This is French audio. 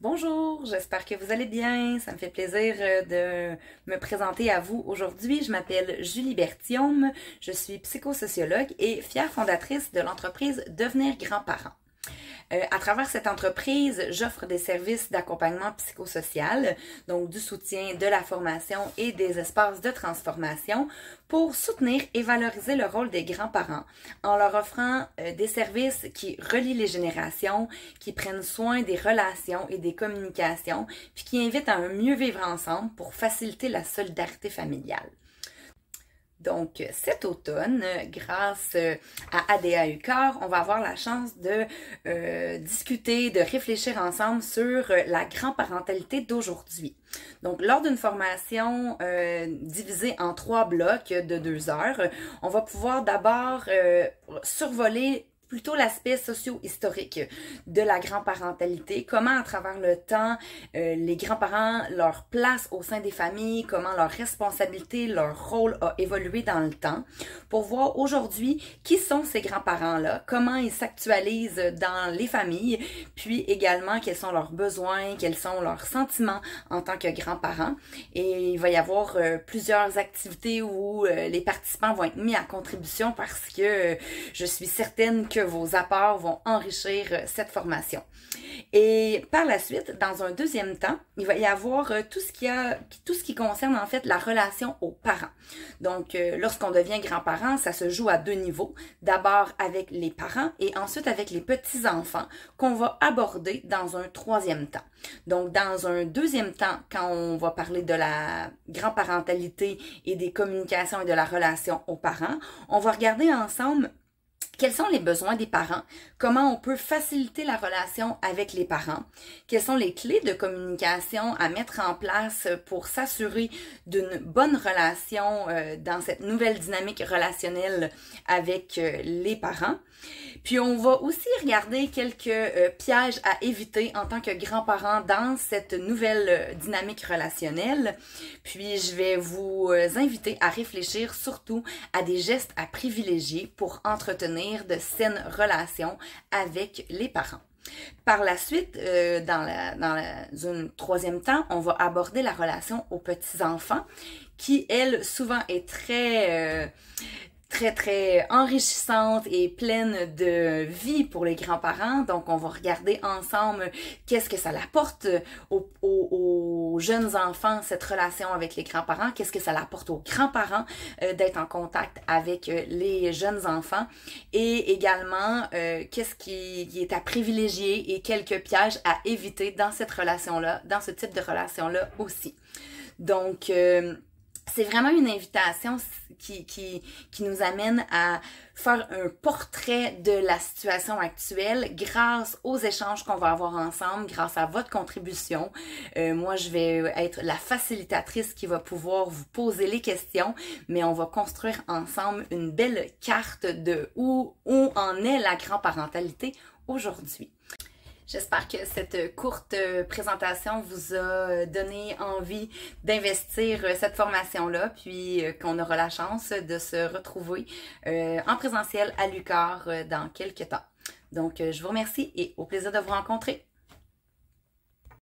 Bonjour, j'espère que vous allez bien. Ça me fait plaisir de me présenter à vous aujourd'hui. Je m'appelle Julie Berthiaume, je suis psychosociologue et fière fondatrice de l'entreprise Devenir grands-parents. À travers cette entreprise, j'offre des services d'accompagnement psychosocial, donc du soutien, de la formation et des espaces de transformation pour soutenir et valoriser le rôle des grands-parents en leur offrant des services qui relient les générations, qui prennent soin des relations et des communications, puis qui invitent à un mieux vivre ensemble pour faciliter la solidarité familiale. Donc, cet automne, grâce à ADA UQAR, on va avoir la chance de discuter, de réfléchir ensemble sur la grand-parentalité d'aujourd'hui. Donc, lors d'une formation divisée en 3 blocs de 2 heures, on va pouvoir d'abord survoler plutôt l'aspect socio-historique de la grand-parentalité, comment à travers le temps, les grands-parents, leur place au sein des familles, comment leur responsabilité, leur rôle a évolué dans le temps, pour voir aujourd'hui qui sont ces grands-parents-là, comment ils s'actualisent dans les familles, puis également quels sont leurs besoins, quels sont leurs sentiments en tant que grands-parents. Et il va y avoir plusieurs activités où les participants vont être mis à contribution parce que je suis certaine que vos apports vont enrichir cette formation. Et par la suite, dans un deuxième temps, il va y avoir tout ce qui concerne en fait la relation aux parents. Donc, lorsqu'on devient grand-parent, ça se joue à 2 niveaux. D'abord avec les parents et ensuite avec les petits-enfants qu'on va aborder dans un 3e temps. Donc, dans un 2e temps, quand on va parler de la grand-parentalité et des communications et de la relation aux parents, on va regarder ensemble quels sont les besoins des parents? Comment on peut faciliter la relation avec les parents? Quelles sont les clés de communication à mettre en place pour s'assurer d'une bonne relation dans cette nouvelle dynamique relationnelle avec les parents? Puis on va aussi regarder quelques pièges à éviter en tant que grands-parents dans cette nouvelle dynamique relationnelle. Puis je vais vous inviter à réfléchir surtout à des gestes à privilégier pour entretenir de saines relations avec les parents. Par la suite, dans un 3e temps, on va aborder la relation aux petits-enfants qui, elle, souvent est très enrichissante et pleine de vie pour les grands-parents. Donc, on va regarder ensemble qu'est-ce que ça apporte aux jeunes enfants, cette relation avec les grands-parents, qu'est-ce que ça apporte aux grands-parents d'être en contact avec les jeunes enfants et également qu'est-ce qui est à privilégier et quelques pièges à éviter dans cette relation-là, dans ce type de relation-là aussi. Donc, c'est vraiment une invitation qui nous amène à faire un portrait de la situation actuelle grâce aux échanges qu'on va avoir ensemble, grâce à votre contribution. Moi, je vais être la facilitatrice qui va pouvoir vous poser les questions, mais on va construire ensemble une belle carte de où en est la grand-parentalité aujourd'hui. J'espère que cette courte présentation vous a donné envie d'investir cette formation-là, puis qu'on aura la chance de se retrouver en présentiel à l'UQAR dans quelques temps. Donc, je vous remercie et au plaisir de vous rencontrer.